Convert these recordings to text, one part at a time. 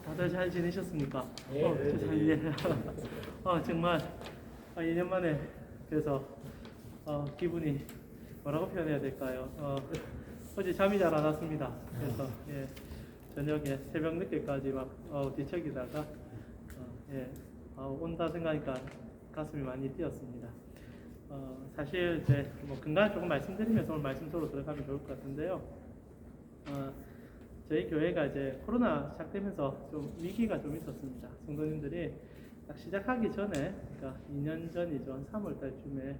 다들 잘 지내셨습니까? 예, 예. 정말 2년 만에 그래서 기분이 뭐라고 표현해야 될까요? 어제 잠이 잘 안 왔습니다. 그래서 저녁에 새벽 늦게까지 막 뒤척이다가 온다 생각하니까 가슴이 많이 뛰었습니다. 사실 이제 근간을 조금 말씀드리면서 오늘 말씀 속으로 들어가면 좋을 것 같은데요. 저희 교회가 이제 코로나 시작되면서 좀 위기가 좀 있었습니다. 성도님들이 딱 시작하기 전에, 그러니까 2년 전이죠. 한 3월 달쯤에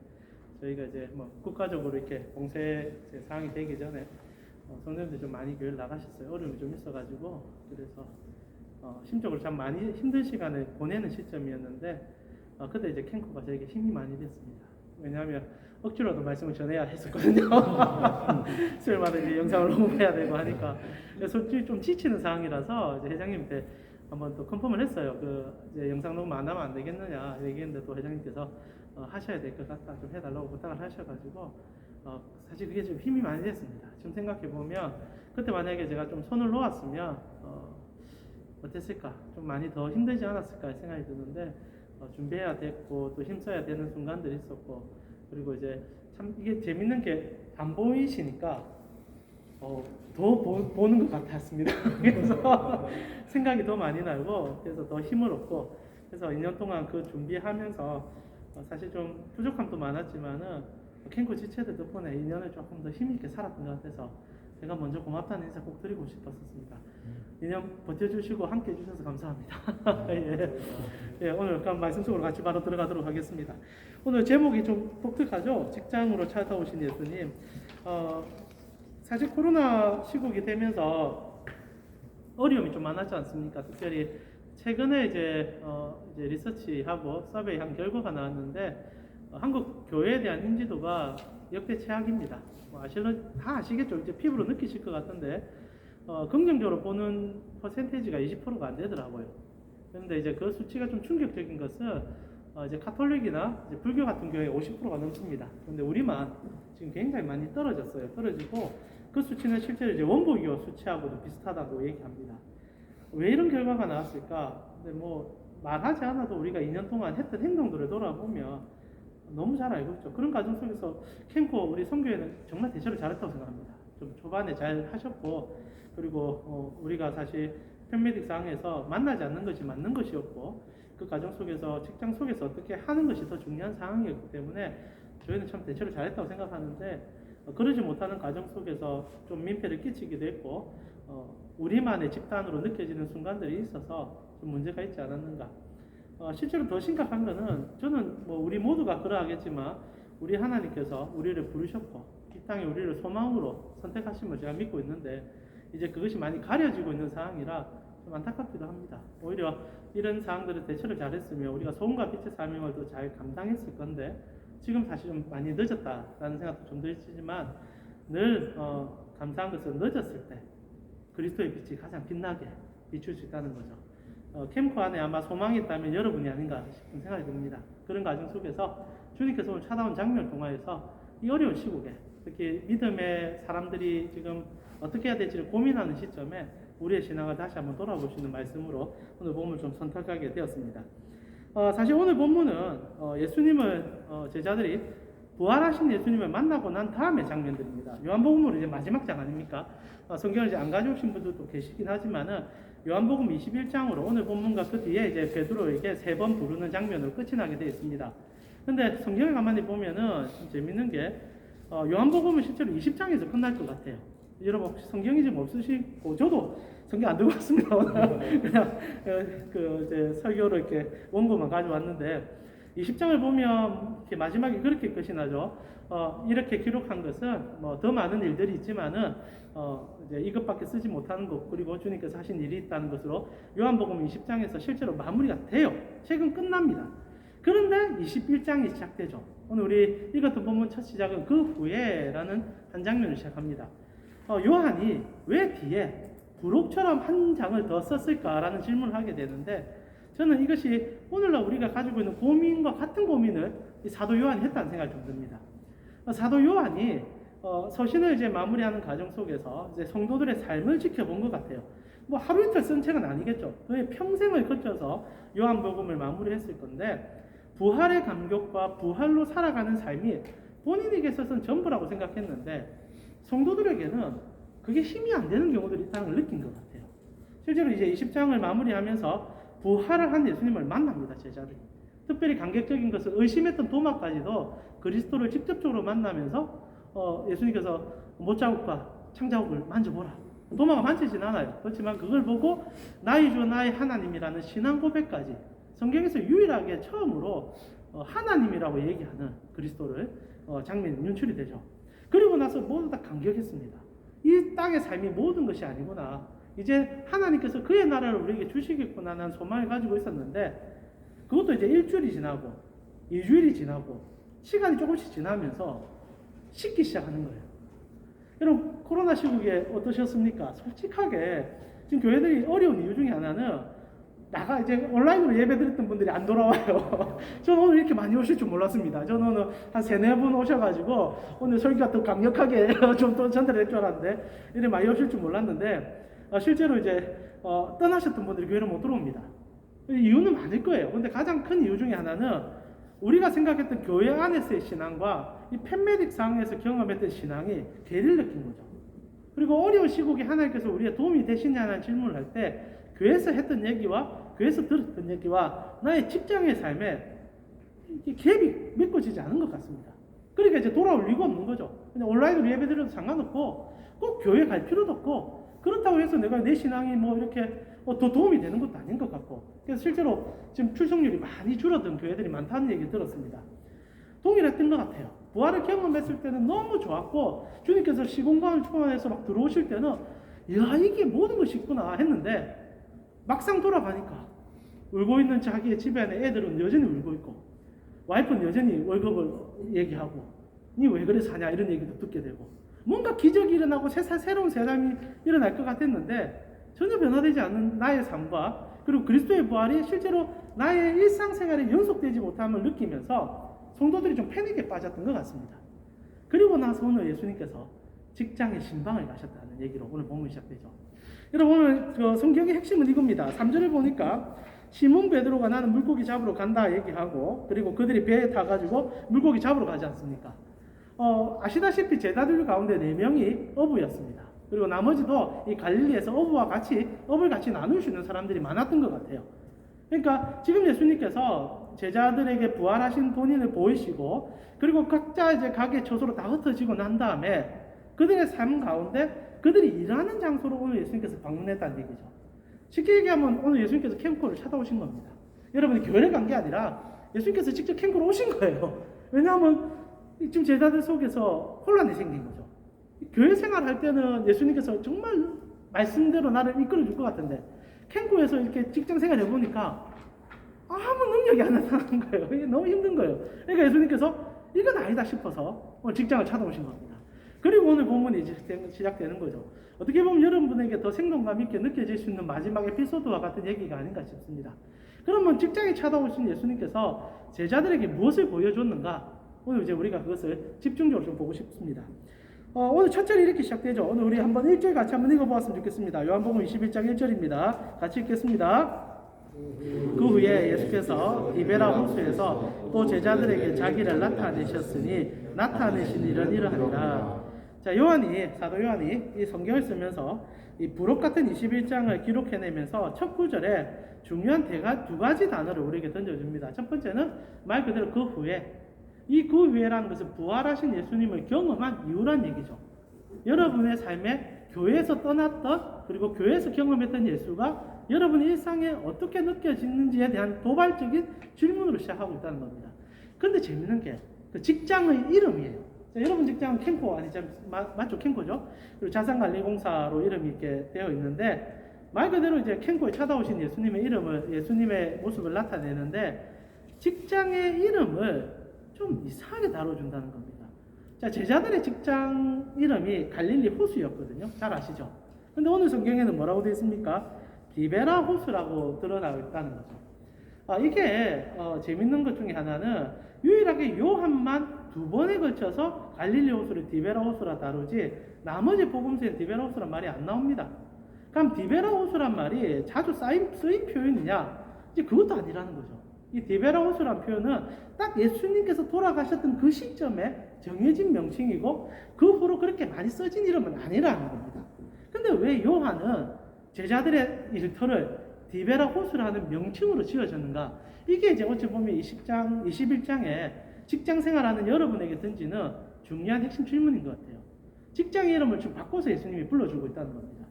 저희가 이제 국가적으로 이렇게 봉쇄 상황이 되기 전에 성도님들이 좀 많이 교회를 나가셨어요. 어려움이 좀 있어가지고. 그래서 심적으로 참 많이 힘든 시간을 보내는 시점이었는데 그때 이제 캔코가 저에게 힘이 많이 됐습니다. 왜냐하면 억지로도 말씀을 전해야 했었거든요. 수요일마다 이제 영상을 녹음해야 되고 하니까 솔직히 좀 지치는 상황이라서 이제 회장님한테 한번 또 컨펌을 했어요. 이제 영상 녹음 안 하면 안 되겠느냐 얘기했는데 또 회장님께서 하셔야 될 것 같다 좀 해달라고 부탁을 하셔가지고 사실 그게 좀 힘이 많이 됐습니다. 지금 생각해 보면 그때 만약에 제가 좀 손을 놓았으면 어땠을까? 좀 많이 더 힘들지 않았을까 생각이 드는데 준비해야 됐고 또 힘써야 되는 순간들이 있었고 그리고 이제 참 이게 재밌는 게 안 보이시니까 더 보는 것 같았습니다. 그래서 생각이 더 많이 나고 그래서 더 힘을 얻고 그래서 2년 동안 그 준비하면서 사실 좀 부족함도 많았지만은 캔코 지체들 덕분에 2년을 조금 더 힘있게 살았던 것 같아서 제가 먼저 고맙다는 인사 꼭 드리고 싶었습니다. 2년 버텨주시고 함께 해주셔서 감사합니다. 오늘 그럼 말씀 속으로 같이 바로 들어가도록 하겠습니다. 오늘 제목이 좀 독특하죠? 직장으로 찾아오신 예수님. 사실 코로나 시국이 되면서 어려움이 좀 많았지 않습니까? 특별히 최근에 이제 리서치하고 서베이한 결과가 나왔는데 한국 교회에 대한 인지도가 역대 최악입니다. 다 아시겠죠? 이제 피부로 느끼실 것 같은데 긍정적으로 보는 퍼센테이지가 20%가 안 되더라고요. 그런데 이제 그 수치가 좀 충격적인 것은 이제 카톨릭이나 이제 불교 같은 교회 50%가 넘습니다. 그런데 우리만 지금 굉장히 많이 떨어졌어요. 떨어지고 그 수치는 실제로 이제 원보기호 수치하고도 비슷하다고 얘기합니다. 왜 이런 결과가 나왔을까? 근데 말하지 않아도 우리가 2년 동안 했던 행동들을 돌아보면 너무 잘 알고 있죠. 그런 과정 속에서 캔코 우리 선교회는 정말 대처를 잘했다고 생각합니다. 좀 초반에 잘 하셨고 그리고 우리가 사실 팬메딕 상에서 만나지 않는 것이 맞는 것이었고 그 과정 속에서 직장 속에서 어떻게 하는 것이 더 중요한 상황이었기 때문에 저희는 참 대처를 잘했다고 생각하는데 그러지 못하는 과정 속에서 좀 민폐를 끼치기도 했고 우리만의 집단으로 느껴지는 순간들이 있어서 좀 문제가 있지 않았는가. 실제로 더 심각한 거는 저는 우리 모두가 그러하겠지만 우리 하나님께서 우리를 부르셨고 이 땅에 우리를 소망으로 선택하심을 제가 믿고 있는데 이제 그것이 많이 가려지고 있는 상황이라 좀 안타깝기도 합니다. 오히려 이런 상황들을 대처를 잘했으면 우리가 소금과 빛의 사명을 더 잘 감당했을 건데 지금 사실 좀 많이 늦었다라는 생각도 좀 들지만 늘 감사한 것은 늦었을 때 그리스도의 빛이 가장 빛나게 비출 수 있다는 거죠. 캠프 안에 아마 소망이 있다면 여러분이 아닌가 싶은 생각이 듭니다. 그런 과정 속에서 주님께서 오늘 찾아온 장면을 통하여서 이 어려운 시국에 특히 믿음의 사람들이 지금 어떻게 해야 될지를 고민하는 시점에 우리의 신앙을 다시 한번 돌아볼 수 있는 말씀으로 오늘 본문을 좀 선택하게 되었습니다. 사실 오늘 본문은 예수님을 제자들이 부활하신 예수님을 만나고 난 다음의 장면들입니다. 요한복음으로 이제 마지막 장 아닙니까? 성경을 이제 안 가져오신 분들도 계시긴 하지만은 요한복음 21장으로 오늘 본문과 그 뒤에 이제 베드로에게 3번 부르는 장면으로 끝이 나게 되어 있습니다. 근데 성경을 가만히 보면은 좀 재밌는 게 요한복음은 실제로 20장에서 끝날 것 같아요. 여러분 혹시 성경이 좀 없으시고 저도 성경 안 들고 왔습니다. 그냥 이제 설교로 이렇게 원고만 가져왔는데 20장을 보면 이렇게 마지막에 그렇게 끝이 나죠. 이렇게 기록한 것은 더 많은 일들이 있지만은 이제 이것밖에 쓰지 못하는 것 그리고 주님께서 하신 일이 있다는 것으로 요한복음 20장에서 실제로 마무리가 돼요. 책은 끝납니다. 그런데 21장이 시작되죠. 오늘 우리 읽었던 본문 첫 시작은 그 후에라는 한 장면을 시작합니다. 요한이 왜 뒤에 부록처럼 한 장을 더 썼을까라는 질문을 하게 되는데 저는 이것이 오늘날 우리가 가지고 있는 고민과 같은 고민을 이 사도 요한이 했다는 생각이 좀 듭니다. 사도 요한이 서신을 이제 마무리하는 과정 속에서 이제 성도들의 삶을 지켜본 것 같아요. 뭐 하루 이틀 쓴 책은 아니겠죠. 그의 평생을 거쳐서 요한복음을 마무리했을 건데 부활의 감격과 부활로 살아가는 삶이 본인에게 있어서는 전부라고 생각했는데 성도들에게는 그게 힘이 안 되는 경우들이 있다는 걸 느낀 것 같아요. 실제로 이제 20장을 마무리하면서 부활을 한 예수님을 만납니다, 제자들이. 특별히 감격적인 것은 의심했던 도마까지도 그리스도를 직접적으로 만나면서 예수님께서 못자국과 창자국을 만져보라. 도마가 만지진 않아요. 그렇지만 그걸 보고 나의 주 나의 하나님이라는 신앙 고백까지 성경에서 유일하게 처음으로 하나님이라고 얘기하는 그리스도를 장면이 연출이 되죠. 그리고 나서 모두 다 감격했습니다. 이 땅의 삶이 모든 것이 아니구나. 이제 하나님께서 그의 나라를 우리에게 주시겠구나 라는 소망을 가지고 있었는데 그것도 이제 일주일이 지나고 2주일이 지나고 시간이 조금씩 지나면서 식기 시작하는 거예요. 여러분 코로나 시국에 어떠셨습니까? 솔직하게 지금 교회들이 어려운 이유 중에 하나는 이제 온라인으로 예배 드렸던 분들이 안 돌아와요. 저는 오늘 이렇게 많이 오실 줄 몰랐습니다. 저는 오늘 한 3-4분 오셔가지고 오늘 설교가 더 강력하게 좀 또 전달될 줄 알았는데 이렇게 많이 오실 줄 몰랐는데 실제로 이제 떠나셨던 분들이 교회를 못 들어옵니다. 이유는 많을 거예요. 근데 가장 큰 이유 중에 하나는 우리가 생각했던 교회 안에서의 신앙과 이 팬메딕 상에서 경험했던 신앙이 괴리를 느낀 거죠. 그리고 어려운 시국에 하나님께서 우리의 도움이 되시냐는 질문을 할 때 교회에서 했던 얘기와 교회에서 들었던 얘기와 나의 직장의 삶에 갭이 메꿔지지 않은 것 같습니다. 그러니까 이제 돌아올 이유가 없는 거죠. 그냥 온라인으로 예배드려도 상관없고 꼭 교회 갈 필요도 없고 그렇다고 해서 내가 내 신앙이 뭐 이렇게 더 도움이 되는 것도 아닌 것 같고 그래서 실제로 지금 출석률이 많이 줄어든 교회들이 많다는 얘기를 들었습니다. 동일했던 것 같아요. 부활을 경험했을 때는 너무 좋았고 주님께서 시공간을 초월해서 막 들어오실 때는 야 이게 모든 것이 있구나 했는데 막상 돌아가니까 울고 있는 자기의 집에 안에 애들은 여전히 울고 있고 와이프는 여전히 월급을 얘기하고 니 왜 그래 사냐 이런 얘기도 듣게 되고 뭔가 기적이 일어나고 새로운 세상이 일어날 것 같았는데 전혀 변화되지 않는 나의 삶과 그리고 그리스도의 부활이 실제로 나의 일상생활에 연속되지 못함을 느끼면서 성도들이 좀 패닉에 빠졌던 것 같습니다. 그리고 나서 오늘 예수님께서 직장의 신방을 가셨다는 얘기로 오늘 본문이 시작되죠. 여러분 오늘 성경의 핵심은 이겁니다. 3절을 보니까 시몬 베드로가 나는 물고기 잡으러 간다 얘기하고 그리고 그들이 배에 타가지고 물고기 잡으러 가지 않습니까? 아시다시피 제자들 가운데 4명이 어부였습니다. 그리고 나머지도 이 갈릴리에서 업을 같이 나눌 수 있는 사람들이 많았던 것 같아요. 그러니까 지금 예수님께서 제자들에게 부활하신 본인을 보이시고 그리고 각자 이제 가게 처소로 다 흩어지고 난 다음에 그들의 삶 가운데 그들이 일하는 장소로 오늘 예수님께서 방문했다는 얘기죠. 쉽게 얘기하면 오늘 예수님께서 캠코를 찾아오신 겁니다. 여러분이 교회를 간 게 아니라 예수님께서 직접 캠코로 오신 거예요. 왜냐하면 지금 제자들 속에서 혼란이 생긴 거죠. 교회 생활할 때는 예수님께서 정말 말씀대로 나를 이끌어 줄 것 같은데 캠코에서 이렇게 직장 생활 해보니까 아무 능력이 안 나타나는 거예요. 이게 너무 힘든 거예요. 그러니까 예수님께서 이건 아니다 싶어서 오늘 직장을 찾아오신 겁니다. 그리고 오늘 본문이 이제 시작되는 거죠. 어떻게 보면 여러분에게 더 생동감 있게 느껴질 수 있는 마지막 에피소드와 같은 얘기가 아닌가 싶습니다. 그러면 직장에 찾아오신 예수님께서 제자들에게 무엇을 보여줬는가? 오늘 이제 우리가 그것을 집중적으로 좀 보고 싶습니다. 오늘 첫 절이 이렇게 시작되죠. 오늘 우리 한번 1절 같이 한번 읽어보았으면 좋겠습니다. 요한복음 21장 1절입니다. 같이 읽겠습니다. 그 후에 예수께서 디베라 호수에서 또 제자들에게 자기를 나타내셨으니 나타내신 일은 이러하니라. 자, 사도 요한이 이 성경을 쓰면서 이 부록 같은 21장을 기록해내면서 첫 구절에 중요한 두 가지 단어를 우리에게 던져줍니다. 첫 번째는 말 그대로 그 후에. 이 그 후에라는 것은 부활하신 예수님을 경험한 이유란 얘기죠. 여러분의 삶에 교회에서 떠났던 그리고 교회에서 경험했던 예수가 여러분의 일상에 어떻게 느껴지는지에 대한 도발적인 질문으로 시작하고 있다는 겁니다. 그런데 재밌는 게 그 직장의 이름이에요. 자, 여러분 직장은 캠코 아니죠? 맞죠? 캠코죠? 그리고 자산관리공사로 이름이 이렇게 되어 있는데 말 그대로 이제 캠코에 찾아오신 예수님의 모습을 나타내는데 직장의 이름을 좀 이상하게 다뤄준다는 겁니다. 자, 제자들의 직장 이름이 갈릴리 호수였거든요. 잘 아시죠? 근데 오늘 성경에는 뭐라고 되어 있습니까? 디베라 호수라고 드러나고 있다는 거죠. 이게 재밌는 것 중에 하나는 유일하게 요한만 2번에 걸쳐서 갈릴리 호수를 디베라 호수라 다루지 나머지 복음서에 디베라 호수란 말이 안 나옵니다. 그럼 디베라 호수란 말이 자주 쓰인 표현이냐? 이제 그것도 아니라는 거죠. 이 디베라 호수란 표현은 딱 예수님께서 돌아가셨던 그 시점에 정해진 명칭이고 그 후로 그렇게 많이 써진 이름은 아니라는 겁니다. 근데 왜 요한은 제자들의 일터를 디베라 호수라는 명칭으로 지어졌는가? 이게 이제 어찌 보면 21장에 직장 생활하는 여러분에게 던지는 중요한 핵심 질문인 것 같아요. 직장 이름을 좀 바꿔서 예수님이 불러주고 있다는 겁니다.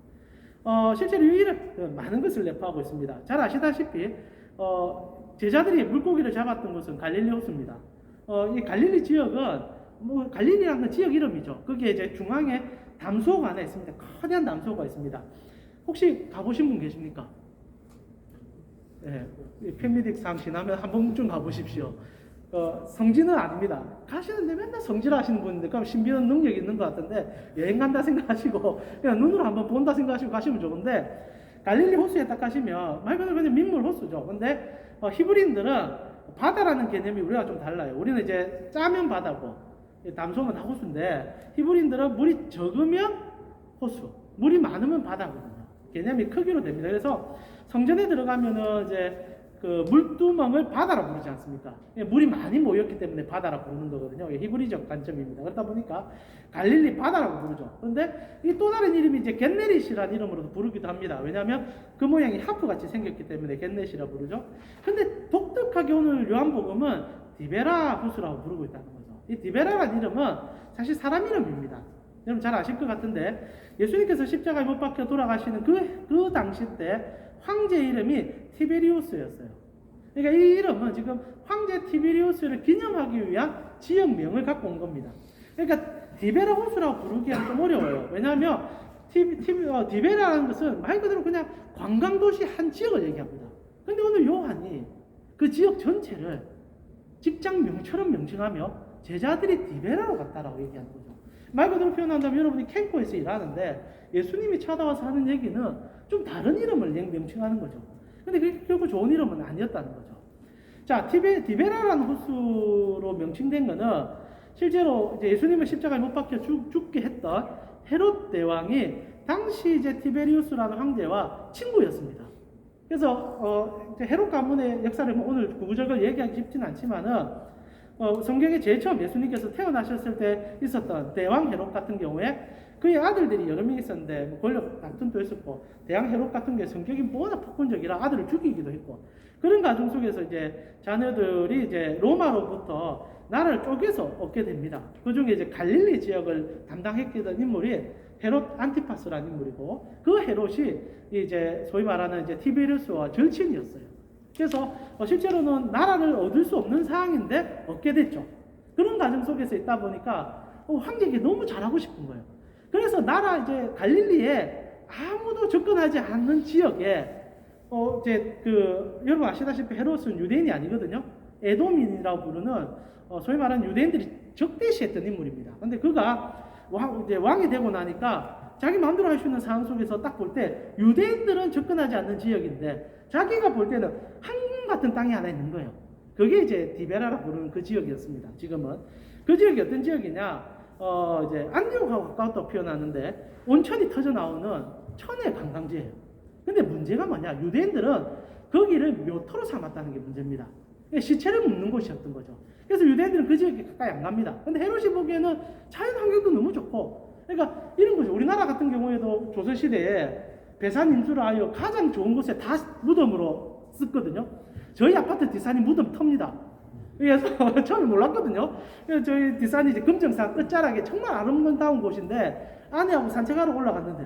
실제로 이 이름 많은 것을 내포하고 있습니다. 잘 아시다시피 제자들이 물고기를 잡았던 곳은 갈릴리 호수입니다. 이 갈릴리 지역은 뭐 갈릴리라는 건 지역 이름이죠. 거기에 이제 중앙에 담소가 하나 있습니다. 거대한 담소가 있습니다. 혹시 가보신 분 계십니까? 네, 패미딕3 지나면 한 번쯤 가보십시오. 성지는 아닙니다. 가시는데 맨날 성지를 하시는 분인데 그럼 신비한 능력이 있는 것 같은데 여행 간다 생각하시고 그냥 눈으로 한번 본다 생각하시고 가시면 좋은데 갈릴리 호수에 딱 가시면 말 그대로 그냥 민물 호수죠. 근데 히브리인들은 바다라는 개념이 우리가 좀 달라요. 우리는 이제 짜면 바다고 담소면 다 호수인데 히브리인들은 물이 적으면 호수, 물이 많으면 바다거든요. 개념이 크기로 됩니다. 그래서 성전에 들어가면은 이제 그 물두멍을 바다라 부르지 않습니까? 물이 많이 모였기 때문에 바다라 부르는 거거든요. 히브리적 관점입니다. 그러다 보니까 갈릴리 바다라고 부르죠. 그런데 이 또 다른 이름이 이제 겟네릿이라는 이름으로도 부르기도 합니다. 왜냐하면 그 모양이 하프 같이 생겼기 때문에 겟넷이라 부르죠. 근데 독특하게 오늘 요한복음은 디베라 호수라고 부르고 있다는 거죠. 이 디베라라는 이름은 사실 사람 이름입니다. 여러분 잘 아실 것 같은데 예수님께서 십자가에 못 박혀 돌아가시는 그 당시 때 황제 이름이 티베리우스였어요. 그러니까 이 이름은 지금 황제 티베리우스를 기념하기 위한 지역명을 갖고 온 겁니다. 그러니까 디베라 호수라고 부르기에는 좀 어려워요. 왜냐하면 디베라라는 것은 말 그대로 그냥 관광도시 한 지역을 얘기합니다. 근데 오늘 요한이 그 지역 전체를 직장명처럼 명칭하며 제자들이 디베라로 갔다라고 얘기하는 거죠. 말 그대로 표현한다면 여러분이 캠코에서 일하는데 예수님이 찾아와서 하는 얘기는 좀 다른 이름을 명칭하는 거죠. 근데 그게 결국 좋은 이름은 아니었다는 거죠. 자, 디베라라는 호수로 명칭된 거는 실제로 이제 예수님을 십자가에 못 박혀 죽게 했던 헤롯 대왕이 당시 이제 티베리우스라는 황제와 친구였습니다. 그래서 헤롯 가문의 역사를 오늘 구구절절 얘기하기 쉽지는 않지만은 성경에 제일 처음 예수님께서 태어나셨을 때 있었던 대왕 헤롯 같은 경우에 그의 아들들이 여러 명 있었는데 뭐 권력 다툼도 있었고 대왕 헤롯 같은 경우에 성격이 워낙 폭군적이라 아들을 죽이기도 했고 그런 가정 속에서 이제 자녀들이 이제 로마로부터 나라를 쪼개서 얻게 됩니다. 그 중에 이제 갈릴리 지역을 담당했던 인물이 헤롯 안티파스라는 인물이고 그 헤롯이 이제 소위 말하는 이제 티베리우스와 절친이었어요. 그래서 실제로는 나라를 얻을 수 없는 상황인데 얻게 됐죠. 그런 과정 속에서 있다 보니까 황제에게 너무 잘하고 싶은 거예요. 그래서 나라 이제 갈릴리에 아무도 접근하지 않는 지역에 이제 여러분 아시다시피 헤롯은 유대인이 아니거든요. 에돔인이라고 부르는 소위 말하는 유대인들이 적대시했던 인물입니다. 근데 그가 이제 왕이 되고 나니까 자기 마음대로 할 수 있는 상황 속에서 딱 볼 때 유대인들은 접근하지 않는 지역인데 자기가 볼 때는 한국 같은 땅이 하나 있는 거예요. 그게 이제 디베라라고 부르는 그 지역이었습니다. 지금은 그 지역이 어떤 지역이냐? 이제 안디옥하고 가까웠다고 표현하는데 온천이 터져 나오는 천의 관광지예요. 근데 문제가 뭐냐? 유대인들은 거기를 묘토로 삼았다는 게 문제입니다. 시체를 묻는 곳이었던 거죠. 그래서 유대인들은 그 지역에 가까이 안 갑니다. 근데 헤롯이 보기에는 자연 환경도 너무 좋고, 그러니까 이런 거죠. 우리나라 같은 경우에도 조선시대에 배산 임수를 하여 가장 좋은 곳에 다 무덤으로 썼거든요. 저희 아파트 뒷산이 무덤 텁니다. 그래서 처음에 몰랐거든요. 그래서 저희 뒷산이 이제 금정산 끝자락에 정말 아름다운 곳인데 아내하고 산책하러 올라갔는데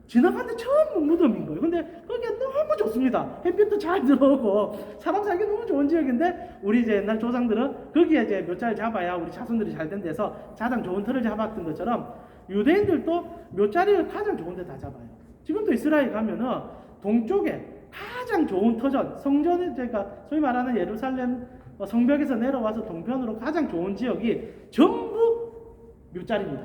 지나갔는데 처음 무덤인 거예요. 근데 거기가 너무 좋습니다. 햇빛도 잘 들어오고 사람 살기 너무 좋은 지역인데 우리 이제 옛날 조상들은 거기에 이제 묘자를 잡아야 우리 자손들이 잘 된 데서 가장 좋은 터를 잡았던 것처럼 유대인들도 묘자리를 가장 좋은 데 다 잡아요. 지금도 이스라엘 가면은 동쪽에 가장 좋은 터전, 성전에 제가 소위 말하는 예루살렘 성벽에서 내려와서 동편으로 가장 좋은 지역이 전부 묘자리입니다.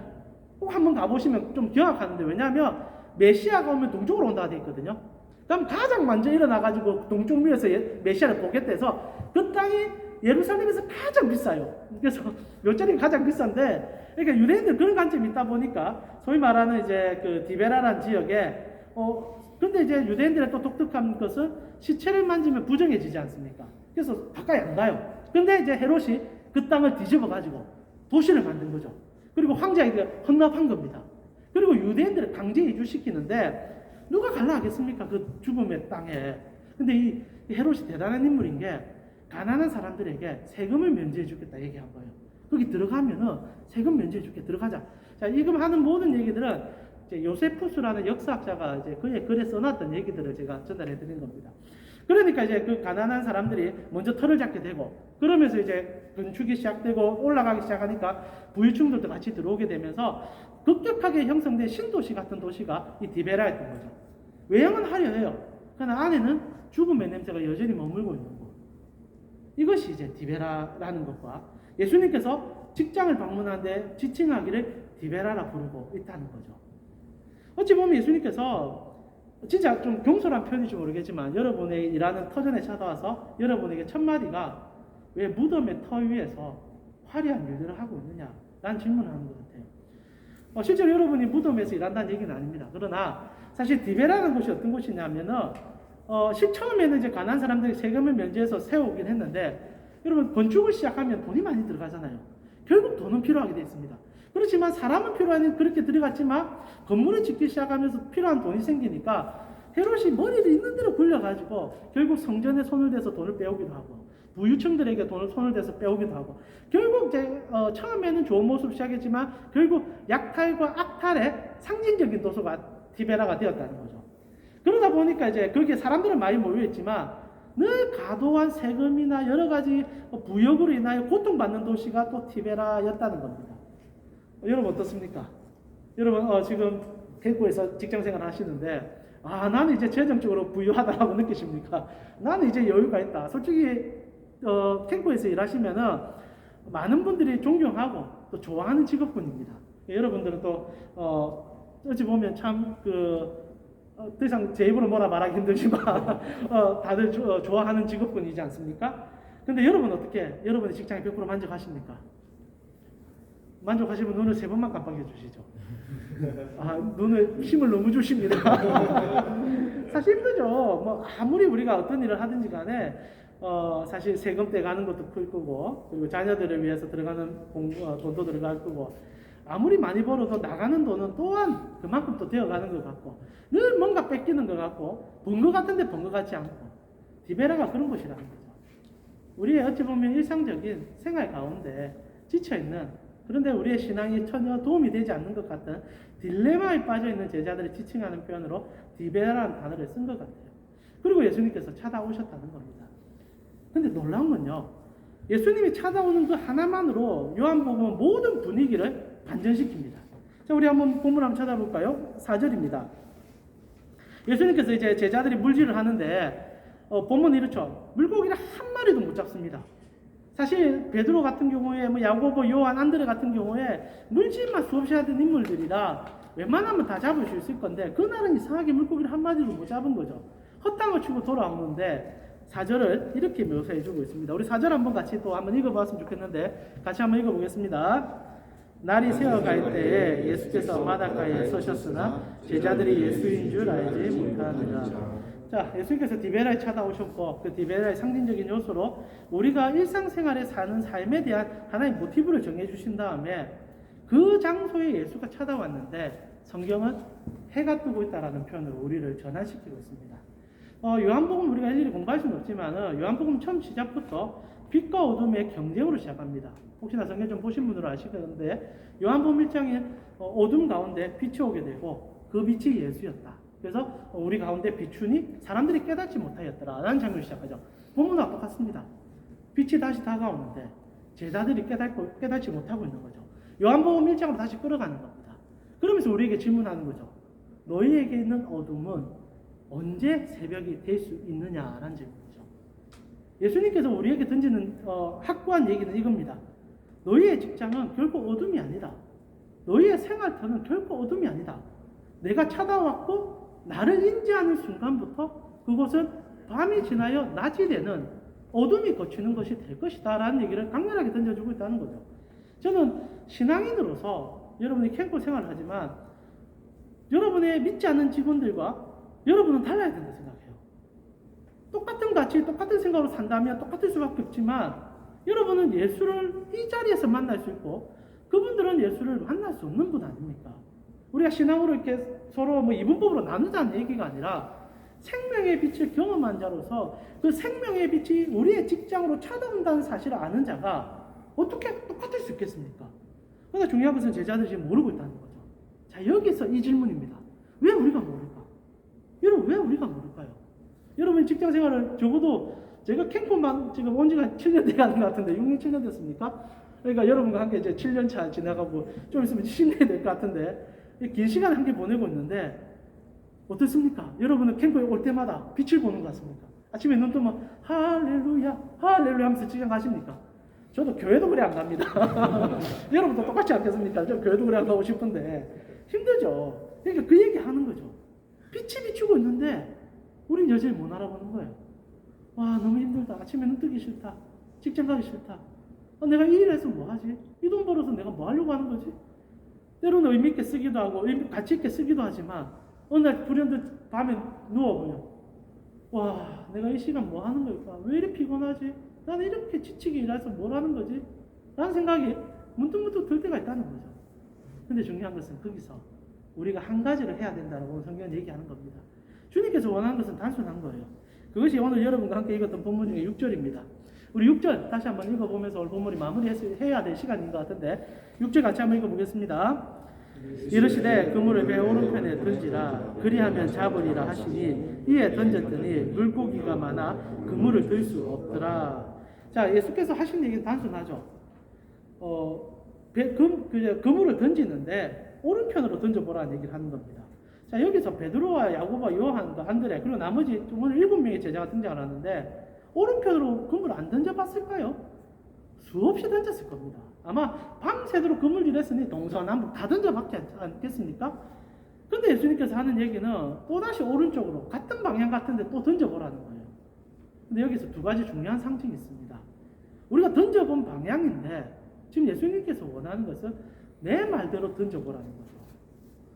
꼭 한번 가보시면 좀 기억하는데 왜냐하면 메시아가 오면 동쪽으로 온다고 되어 있거든요. 그럼 가장 먼저 일어나가지고 동쪽 위에서 메시아를 보겠다 해서 그 땅이 예루살렘에서 가장 비싸요. 그래서 묘자리가 가장 비싼데, 그러니까 유대인들 그런 관점이 있다 보니까 소위 말하는 이제 그 디베라라는 지역에 근데 이제 유대인들의 또 독특한 것은 시체를 만지면 부정해지지 않습니까? 그래서 가까이 안 가요. 근데 이제 헤롯이 그 땅을 뒤집어 가지고 도시를 만든 거죠. 그리고 황제에게 헌납한 겁니다. 그리고 유대인들을 강제 이주시키는데 누가 갈라 하겠습니까? 그 죽음의 땅에. 근데 이 헤롯이 대단한 인물인 게 가난한 사람들에게 세금을 면제해 주겠다 얘기한 거예요. 거기 들어가면은 세금 면제해 줄게 들어가자. 자, 지금 하는 모든 얘기들은 이제 요세푸스라는 역사학자가 이제 그의 글에 써놨던 얘기들을 제가 전달해 드린 겁니다. 그러니까 이제 그 가난한 사람들이 먼저 털을 잡게 되고, 그러면서 이제 건축이 시작되고 올라가기 시작하니까 부유층들도 같이 들어오게 되면서 급격하게 형성된 신도시 같은 도시가 이 디베라였던 거죠. 외형은 화려해요. 그러나 안에는 죽음의 냄새가 여전히 머물고 있는 거. 이것이 이제 디베라라는 것과 예수님께서 직장을 방문하는데 지칭하기를 디베라라 부르고 있다는 거죠. 어찌 보면 예수님께서 진짜 좀 경솔한 표현인지 모르겠지만 여러분의 일하는 터전에 찾아와서 여러분에게 첫 마디가 왜 무덤의 터 위에서 화려한 일들을 하고 있느냐 라는 질문을 하는 것 같아요. 실제로 여러분이 무덤에서 일한다는 얘기는 아닙니다. 그러나 사실 디베라는 곳이 어떤 곳이냐면은 처음에는 이제 가난한 사람들이 세금을 면제해서 세우긴 했는데, 여러분 건축을 시작하면 돈이 많이 들어가잖아요. 결국 돈은 필요하게 되어 있습니다. 그렇지만 사람은 필요하니 그렇게 들어갔지만 건물을 짓기 시작하면서 필요한 돈이 생기니까 헤롯이 머리를 있는 대로 굴려가지고 결국 성전에 손을 대서 돈을 빼오기도 하고 부유층들에게 돈을 손을 대서 빼오기도 하고, 결국 이제 처음에는 좋은 모습을 시작했지만 결국 약탈과 악탈의 상징적인 도서가 디베라가 되었다는 거죠. 그러다 보니까 이제 거기에 사람들은 많이 모여있지만 늘 과도한 세금이나 여러 가지 부역으로 인하여 고통받는 도시가 또 디베라였다는 겁니다. 여러분 어떻습니까? 여러분 지금 캔코에서 직장생활 하시는데 나는 이제 재정적으로 부유하다라고 느끼십니까? 나는 이제 여유가 있다. 솔직히 캔코에서 일하시면은 많은 분들이 존경하고 또 좋아하는 직업군입니다. 여러분들은 또 어찌 보면 참 더 이상 제 입으로 뭐라 말하기 힘들지만 다들 좋아하는 직업군이지 않습니까? 근데 여러분 어떻게 여러분의 직장에 100% 만족하십니까? 만족하시면 눈을 3번만 깜빡여 주시죠. 눈을 힘을 너무 주십니다. 사실 힘들죠. 뭐 아무리 우리가 어떤 일을 하든지 간에 사실 세금 떼가는 것도 클 거고, 그리고 자녀들을 위해서 들어가는 돈도 들어갈 거고, 아무리 많이 벌어도 나가는 돈은 또한 그만큼 또 되어가는 것 같고, 늘 뭔가 뺏기는 것 같고, 번 것 같은데 번 것 같지 않고, 디베라가 그런 곳이라는 거죠. 우리의 어찌 보면 일상적인 생활 가운데 지쳐있는, 그런데 우리의 신앙이 전혀 도움이 되지 않는 것 같은 딜레마에 빠져있는 제자들을 지칭하는 표현으로 디베라라는 단어를 쓴 것 같아요. 그리고 예수님께서 찾아오셨다는 겁니다. 근데 놀라운 건요, 예수님이 찾아오는 그 하나만으로 요한복음은 모든 분위기를 반전시킵니다. 자, 우리 한번 본문 한번 찾아볼까요? 4절입니다. 예수님께서 이제 제자들이 물질을 하는데 본문이 이렇죠. 물고기를 한 마리도 못 잡습니다. 사실 베드로 같은 경우에 야고보, 요한, 안드레 같은 경우에 물질만 수없이 하던 인물들이라 웬만하면 다 잡을 수 있을 건데, 그날은 이상하게 물고기를 한 마리도 못 잡은 거죠. 헛땅을 치고 돌아오는데 4절을 이렇게 묘사해주고 있습니다. 우리 4절 한번 같이 또 한번 읽어봤으면 좋겠는데 같이 한번 읽어보겠습니다. 날이 새어갈 때에 예수께서 바닷가에 서셨으나 제자들이 예수인 줄 알지 못하느라. 자, 예수님께서 디베라에 찾아오셨고, 그 디베라의 상징적인 요소로 우리가 일상생활에 사는 삶에 대한 하나의 모티브를 정해주신 다음에 그 장소에 예수가 찾아왔는데 성경은 해가 뜨고 있다라는 표현으로 우리를 전환시키고 있습니다. 요한복음 우리가 일일이 공부할 수는 없지만 요한복음 처음 시작부터 빛과 어둠의 경쟁으로 시작합니다. 혹시나 성경 좀 보신 분들은 아시겠는데 요한복음 1장에 어둠 가운데 빛이 오게 되고 그 빛이 예수였다. 그래서 우리 가운데 비추니 사람들이 깨닫지 못하였더라 라는 장면을 시작하죠. 본문과 똑같습니다. 빛이 다시 다가오는데 제자들이 깨닫지 못하고 있는 거죠. 요한복음 1장으로 다시 끌어가는 겁니다. 그러면서 우리에게 질문하는 거죠. 너희에게 있는 어둠은 언제 새벽이 될 수 있느냐라는 질문이죠. 예수님께서 우리에게 던지는 확고한 얘기는 이겁니다. 너희의 직장은 결코 어둠이 아니다. 너희의 생활터는 결코 어둠이 아니다. 내가 찾아왔고 나를 인지하는 순간부터 그곳은 밤이 지나여 낮이 되는 어둠이 거치는 것이 될 것이다 라는 얘기를 강렬하게 던져주고 있다는 거죠. 저는 신앙인으로서 여러분이 캠프 생활을 하지만 여러분의 믿지 않는 직원들과 여러분은 달라야 된다 생각해요. 똑같은 가치, 똑같은 생각으로 산다면 똑같을 수밖에 없지만 여러분은 예수를 이 자리에서 만날 수 있고 그분들은 예수를 만날 수 없는 분 아닙니까? 우리가 신앙으로 이렇게 서로 뭐 이분법으로 나누자는 얘기가 아니라 생명의 빛을 경험한 자로서 그 생명의 빛이 우리의 직장으로 찾아온다는 사실을 아는 자가 어떻게 똑같을 수 있겠습니까? 그러나 중요한 것은 제자들이 지금 모르고 있다는 거죠. 자, 여기서 이 질문입니다. 왜 우리가 모를까? 여러분, 왜 우리가 모를까요? 여러분 직장 생활을 적어도 제가 캠프만 지금 온 지가 7년 돼가는 것 같은데 6년, 7년 됐습니까? 그러니까 여러분과 함께 이제 7년 차 지나가고 좀 있으면 10년이 될 것 같은데 긴 시간 함께 보내고 있는데 어떻습니까? 여러분은 캠프에 올 때마다 빛을 보는 것 같습니까? 아침에 눈 뜨면 할렐루야, 할렐루야 하면서 직장 가십니까? 저도 교회도 그래 안 갑니다. 여러분도 똑같지 않겠습니까? 저 교회도 그래 안 가고 싶은데 힘들죠. 그러니까 그 얘기 하는 거죠. 빛이 비추고 있는데 우린 여전히 못 알아보는 거예요. 와, 너무 힘들다. 아침에 눈 뜨기 싫다. 직장 가기 싫다. 내가 이 일해서 뭐 하지? 이 돈 벌어서 내가 뭐 하려고 하는 거지? 때로는 의미 있게 쓰기도 하고 가치 있게 쓰기도 하지만 어느 날 불현듯 밤에 누워보면 와, 내가 이 시간 뭐 하는 걸까? 왜 이렇게 피곤하지? 나는 이렇게 지치게 일해서 뭘 하는 거지? 라는 생각이 문득문득 들 때가 있다는 거죠. 근데 중요한 것은 거기서 우리가 한 가지를 해야 된다고 오늘 성경은 얘기하는 겁니다. 주님께서 원하는 것은 단순한 거예요. 그것이 오늘 여러분과 함께 읽었던 본문 중에 6절입니다. 우리 6절 다시 한번 읽어보면서 오늘 본문이 마무리해야 될 시간인 것 같은데 6절 같이 한번 읽어보겠습니다. 이르시되 그물을 배 오른편에 던지라 그리하면 잡으리라 하시니 이에 던졌더니 물고기가 많아 그물을 들 수 없더라. 자, 예수께서 하신 얘기는 단순하죠. 그물을 던지는데 오른편으로 던져보라는 얘기를 하는 겁니다. 자, 여기서 베드로와 야고보와 요한과 안드레 그리고 나머지 오늘 7명의 제자가 등장을 하는데 오른편으로 그물 안 던져봤을까요? 수없이 던졌을 겁니다. 아마 밤새도록 그물질 했으니 동서남북 다 던져봤지 않겠습니까? 근데 예수님께서 하는 얘기는 또다시 오른쪽으로 같은 방향 같은데 또 던져보라는 거예요. 근데 여기서 두 가지 중요한 상징이 있습니다. 우리가 던져본 방향인데 지금 예수님께서 원하는 것은 내 말대로 던져보라는 거죠.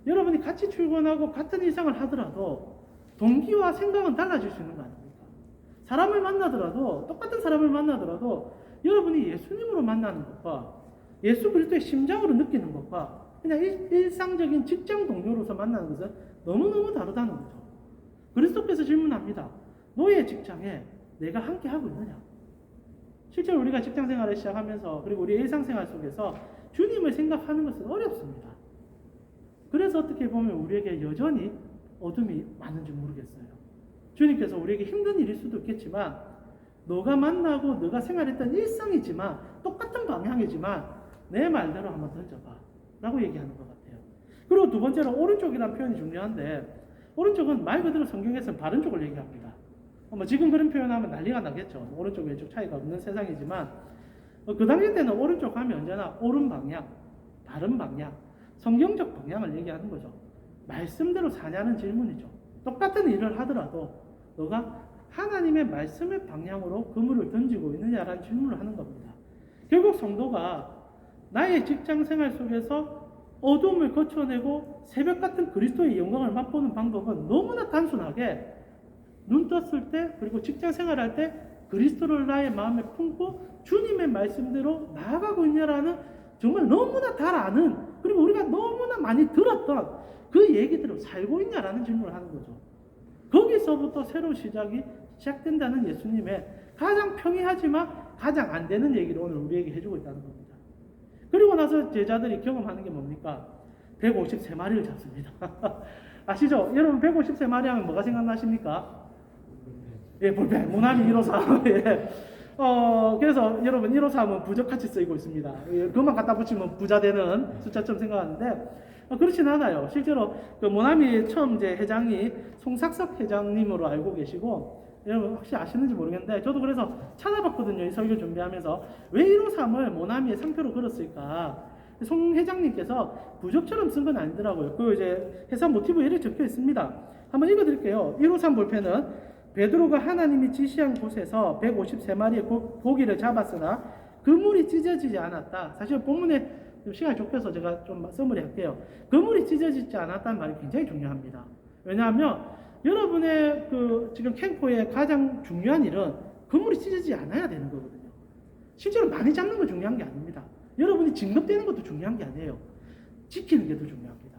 여러분이 같이 출근하고 같은 일상을 하더라도 동기와 생각은 달라질 수 있는 거 아닙니까? 사람을 만나더라도 똑같은 사람을 만나더라도 여러분이 예수님으로 만나는 것과 예수 그리스도의 심장으로 느끼는 것과 그냥 일상적인 직장 동료로서 만나는 것은 너무너무 다르다는 거죠. 그리스도께서 질문합니다. 너의 직장에 내가 함께 하고 있느냐? 실제로 우리가 직장 생활을 시작하면서 그리고 우리 일상생활 속에서 주님을 생각하는 것은 어렵습니다. 그래서 어떻게 보면 우리에게 여전히 어둠이 많은지 모르겠어요. 주님께서 우리에게 힘든 일일 수도 있겠지만 너가 만나고 너가 생활했던 일상이지만 똑같은 방향이지만 내 말대로 한번 던져봐 라고 얘기하는 것 같아요. 그리고 두 번째로 오른쪽이라는 표현이 중요한데 오른쪽은 말 그대로 성경에서는 바른 쪽을 얘기합니다. 지금 그런 표현하면 난리가 나겠죠. 오른쪽 왼쪽 차이가 없는 세상이지만 그 당시 때는 오른쪽 하면 언제나 옳은 방향, 바른 방향, 성경적 방향을 얘기하는 거죠. 말씀대로 사냐는 질문이죠. 똑같은 일을 하더라도 너가 하나님의 말씀의 방향으로 그물을 던지고 있느냐라는 질문을 하는 겁니다. 결국 성도가 나의 직장 생활 속에서 어둠을 거쳐내고 새벽 같은 그리스도의 영광을 맛보는 방법은 너무나 단순하게 눈 떴을 때 그리고 직장 생활할 때 그리스도를 나의 마음에 품고 주님의 말씀대로 나아가고 있냐라는 정말 너무나 잘 아는 그리고 우리가 너무나 많이 들었던 그 얘기대로 살고 있냐라는 질문을 하는 거죠. 거기서부터 새로운 시작이 시작된다는 예수님의 가장 평이하지만 가장 안 되는 얘기를 오늘 우리에게 해주고 있다는 겁니다. 그리고 나서 제자들이 경험하는 게 뭡니까? 153마리를 잡습니다. 아시죠? 여러분 153마리 하면 뭐가 생각나십니까? 예, 볼펜, 모나미 153. 예. 그래서 여러분 153은 부적같이 쓰이고 있습니다. 예, 그것만 갖다 붙이면 부자 되는 숫자처럼 생각하는데 그렇진 않아요. 실제로 그 모나미 처음 이제 회장이 송삭석 회장님으로 알고 계시고 여러분 혹시 아시는지 모르겠는데 저도 그래서 찾아봤거든요. 이 설교 준비하면서 왜 153을 모나미의 상표로 걸었을까? 송 회장님께서 부적처럼 쓴 건 아니더라고요. 그 이제 회사 모티브에 이렇게 적혀 있습니다. 한번 읽어드릴게요. 153 볼펜은 베드로가 하나님이 지시한 곳에서 153마리의 고기를 잡았으나 그물이 찢어지지 않았다. 사실 본문에 좀 시간이 좁혀서 제가 좀 써머리 할게요. 그물이 찢어지지 않았다는 말이 굉장히 중요합니다. 왜냐하면 여러분의 그 지금 캠코의 가장 중요한 일은 그물이 찢어지지 않아야 되는 거거든요. 실제로 많이 잡는 거 중요한 게 아닙니다. 여러분이 진급되는 것도 중요한 게 아니에요. 지키는 게 더 중요합니다.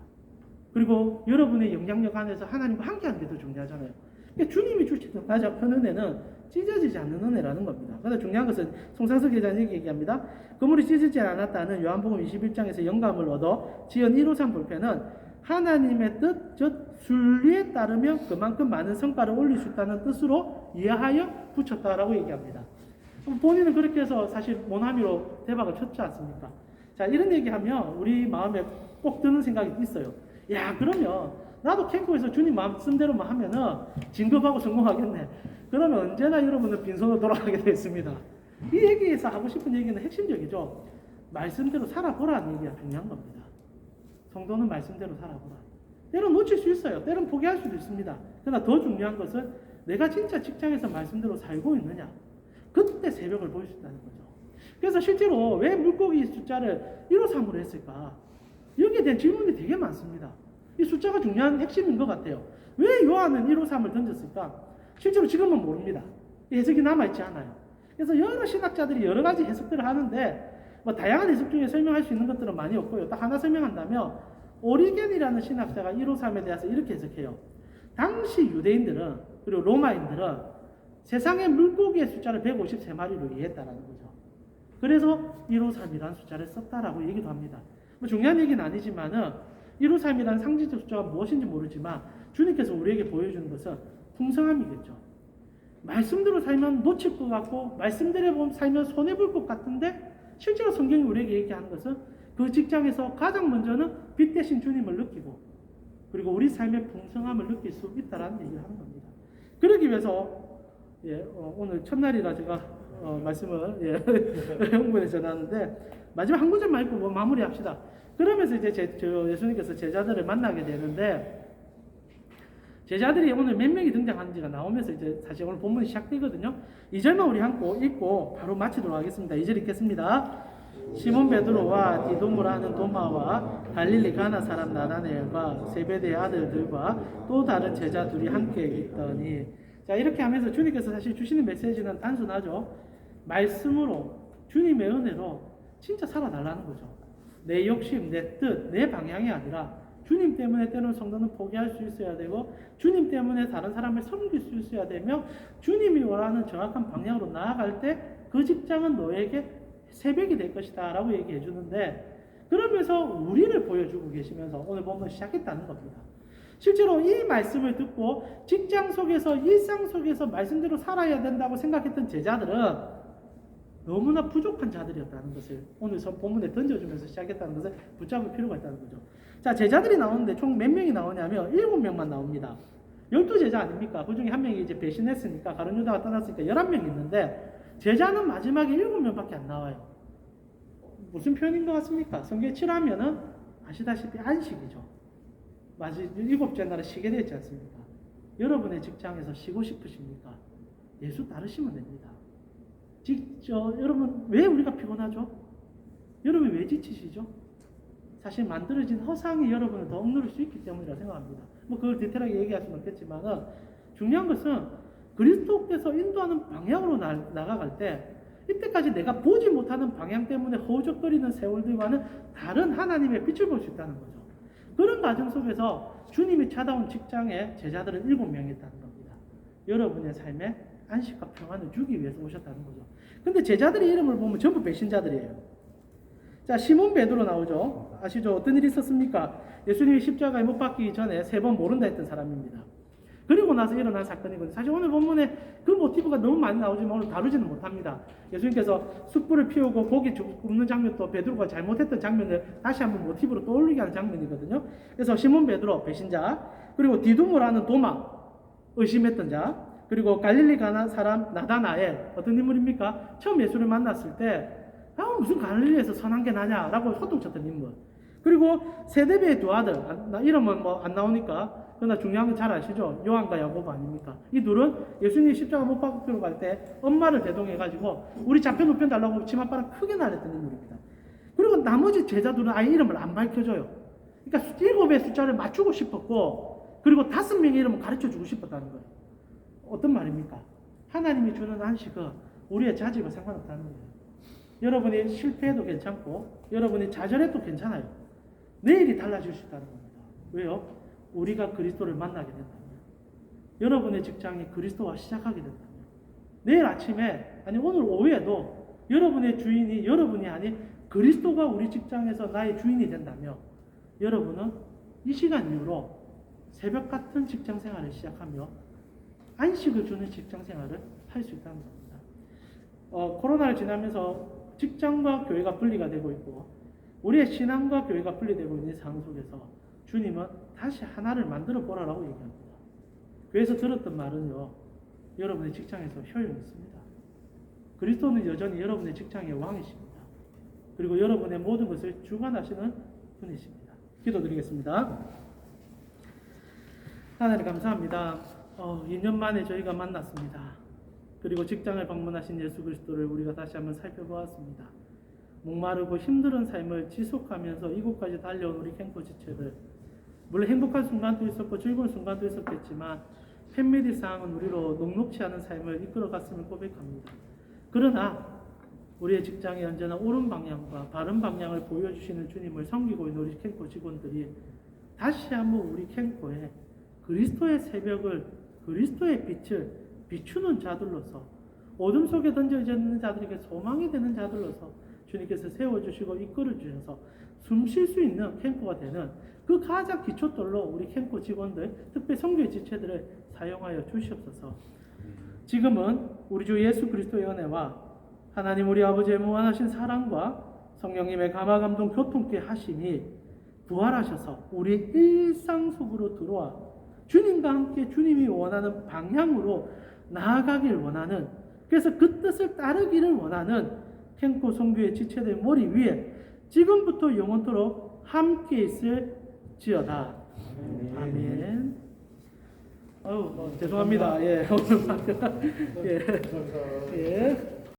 그리고 여러분의 영향력 안에서 하나님과 함께하는 게 더 중요하잖아요. 그러니까 주님이 주시는 가장 큰 은혜는 찢어지지 않는 은혜라는 겁니다. 그런데 중요한 것은 송상석 기자님 얘기합니다. 그물이 찢어지지 않았다는 요한복음 21장에서 영감을 얻어 지은 153 볼펜은 하나님의 뜻, 즉 순리에 따르면 그만큼 많은 성과를 올릴 수 있다는 뜻으로 이해하여 붙였다라고 얘기합니다. 본인은 그렇게 해서 사실 모나미로 대박을 쳤지 않습니까? 자, 이런 얘기하면 우리 마음에 꼭 드는 생각이 있어요. 야, 그러면 나도 캠프에서 주님 말씀대로만 하면은 진급하고 성공하겠네. 그러면 언제나 여러분은 빈손으로 돌아가게 되어 있습니다. 이 얘기에서 하고 싶은 얘기는 핵심적이죠. 말씀대로 살아보라는 얘기가 중요한 겁니다. 성도는 말씀대로 살아보라. 때론 놓칠 수 있어요. 때론 포기할 수도 있습니다. 그러나 더 중요한 것은 내가 진짜 직장에서 말씀대로 살고 있느냐. 그때 새벽을 보일 수 있다는 거죠. 그래서 실제로 왜 물고기 숫자를 153으로 했을까? 여기에 대한 질문이 되게 많습니다. 이 숫자가 중요한 핵심인 것 같아요. 왜 요한은 153을 던졌을까? 실제로 지금은 모릅니다. 해석이 남아있지 않아요. 그래서 여러 신학자들이 여러 가지 해석들을 하는데 뭐 다양한 해석 중에 설명할 수 있는 것들은 많이 없고요. 딱 하나 설명한다면 오리겐이라는 신학자가 153에 대해서 이렇게 해석해요. 당시 유대인들은 그리고 로마인들은 세상의 물고기의 숫자를 153마리로 이해했다라는 거죠. 그래서 153이라는 숫자를 썼다라고 얘기도 합니다. 뭐 중요한 얘기는 아니지만은 153이라는 상징적 숫자가 무엇인지 모르지만 주님께서 우리에게 보여주는 것은 풍성함이겠죠. 말씀대로 살면 놓칠 것 같고 말씀대로 살면 손해볼 것 같은데 실제로 성경이 우리에게 얘기하는 것은 그 직장에서 가장 먼저는 빛 대신 주님을 느끼고 그리고 우리 삶의 풍성함을 느낄 수 있다라는 얘기를 하는 겁니다. 그러기 위해서 오늘 첫날이라 제가 말씀을 홍보에 전하는데 마지막 한 구절만 읽고 뭐 마무리합시다. 그러면서 이제 예수님께서 제자들을 만나게 되는데 제자들이 오늘 몇 명이 등장하는지가 나오면서 이제 사실 오늘 본문이 시작되거든요. 2절만 우리 한번 읽고 바로 마치도록 하겠습니다. 2절 읽겠습니다. 시몬 베드로와 디도모라는 도마와 갈릴리 가나 사람 나다나엘과 세베대의 아들들과 또 다른 제자 둘이 함께 있더니 자 이렇게 하면서 주님께서 사실 주시는 메시지는 단순하죠. 말씀으로 주님의 은혜로 진짜 살아달라는 거죠. 내 욕심, 내 뜻, 내 방향이 아니라 주님 때문에 때로는 성도는 포기할 수 있어야 되고 주님 때문에 다른 사람을 섬길 수 있어야 되며 주님이 원하는 정확한 방향으로 나아갈 때 그 직장은 너에게 새벽이 될 것이다 라고 얘기해 주는데 그러면서 우리를 보여주고 계시면서 오늘 본문 시작했다는 겁니다. 실제로 이 말씀을 듣고 직장 속에서 일상 속에서 말씀대로 살아야 된다고 생각했던 제자들은 너무나 부족한 자들이었다는 것을 오늘 본문에 던져주면서 시작했다는 것을 붙잡을 필요가 있다는 거죠. 자, 제자들이 나오는데 총 몇 명이 나오냐면 7명만 나옵니다. 12제자 아닙니까? 그 중에 한 명이 이제 배신했으니까 가룟 유다가 떠났으니까 11명이 있는데 제자는 마지막에 7명밖에 안 나와요. 무슨 표현인 것 같습니까? 성경에 칠하면은 아시다시피 안식이죠. 마치 7째 날에 쉬게 되지 않습니까? 여러분의 직장에서 쉬고 싶으십니까? 예수 따르시면 됩니다. 여러분 왜 우리가 피곤하죠? 여러분 왜 지치시죠? 사실 만들어진 허상이 여러분을 더 억누를 수 있기 때문이라고 생각합니다. 뭐 그걸 디테일하게 얘기할 수는 없겠지만은 중요한 것은 그리스도께서 인도하는 방향으로 나아갈 때 이때까지 내가 보지 못하는 방향 때문에 허우적거리는 세월들과는 다른 하나님의 빛을 볼 수 있다는 거죠. 그런 과정 속에서 주님이 찾아온 직장에 제자들은 7명이 있다는 겁니다. 여러분의 삶에 안식과 평안을 주기 위해서 오셨다는 거죠. 근데 제자들의 이름을 보면 전부 배신자들이에요. 자, 시몬 베드로 나오죠. 아시죠? 어떤 일이 있었습니까? 예수님이 십자가에 못 박히기 전에 3번 모른다 했던 사람입니다. 그리고 나서 일어난 사건이거든요. 사실 오늘 본문에 그 모티브가 너무 많이 나오지만 오늘 다루지는 못합니다. 예수님께서 숯불을 피우고 고기 굽는 장면도 베드로가 잘못했던 장면을 다시 한번 모티브로 떠올리게 하는 장면이거든요. 그래서 시몬 베드로 배신자, 그리고 디두모라는 도마 의심했던 자, 그리고 갈릴리 가나 사람 나다나엘 어떤 인물입니까? 처음 예수를 만났을 때 무슨 갈릴리에서 선한 게 나냐라고 소통쳤던 인물. 그리고 세데베의 두 아들 이름은 뭐 안 나오니까 그러나 중요한 건 잘 아시죠? 요한과 야고보 아닙니까? 이 둘은 예수님이 십자가 못 박히러 갈 때 엄마를 대동해가지고 우리 좌편 우편 달라고 치맛바람 크게 날렸던 인물입니다. 그리고 나머지 제자들은 아예 이름을 안 밝혀줘요. 그러니까 7의 숫자를 맞추고 싶었고, 그리고 5명의 이름을 가르쳐 주고 싶었다는 거예요. 어떤 말입니까? 하나님이 주는 안식은 우리의 자질과 상관없다는 거예요. 여러분이 실패해도 괜찮고, 여러분이 좌절해도 괜찮아요. 내일이 달라질 수 있다는 겁니다. 왜요? 우리가 그리스도를 만나게 된다면, 여러분의 직장이 그리스도와 시작하게 된다면, 내일 아침에, 아니 오늘 오후에도 여러분의 주인이 여러분이 아닌 그리스도가 우리 직장에서 나의 주인이 된다면, 여러분은 이 시간 이후로 새벽 같은 직장 생활을 시작하며 안식을 주는 직장 생활을 할 수 있다는 겁니다. 코로나를 지나면서 직장과 교회가 분리가 되고 있고, 우리의 신앙과 교회가 분리되고 있는 상황 속에서 주님은 다시 하나를 만들어 보라라고 얘기합니다. 교회에서 들었던 말은요, 여러분의 직장에서 효용이 있습니다. 그리스도는 여전히 여러분의 직장의 왕이십니다. 그리고 여러분의 모든 것을 주관하시는 분이십니다. 기도드리겠습니다. 하나님 감사합니다. 2년 만에 저희가 만났습니다. 그리고 직장을 방문하신 예수 그리스도를 우리가 다시 한번 살펴보았습니다. 목마르고 힘든 삶을 지속하면서 이곳까지 달려온 우리 캠프 지체들, 물론 행복한 순간도 있었고 즐거운 순간도 있었겠지만 팬미리 상황은 우리로 녹록치 않은 삶을 이끌어갔음을 고백합니다. 그러나 우리의 직장에 언제나 옳은 방향과 바른 방향을 보여주시는 주님을 섬기고 있는 우리 캠프 직원들이 다시 한번 우리 캠프에 그리스도의 새벽을, 그리스도의 빛을 비추는 자들로서, 어둠 속에 던져져 있는 자들에게 소망이 되는 자들로서 주님께서 세워주시고 이끌어주셔서 숨 쉴 수 있는 캠프가 되는 그 가장 기초돌로 우리 캠프 직원들, 특별히 선교의 지체들을 사용하여 주시옵소서. 지금은 우리 주 예수 그리스도의 은혜와 하나님 우리 아버지의 무한하신 사랑과 성령님의 감화감동 교통케 하심이 부활하셔서 우리 일상 속으로 들어와 주님과 함께 주님이 원하는 방향으로 나아가길 원하는, 그래서 그 뜻을 따르기를 원하는 캠프 선교의 지체들 머리 위에 지금부터 영원토록 함께 있을지어다. 아멘. 죄송합니다. 예, 오늘 예.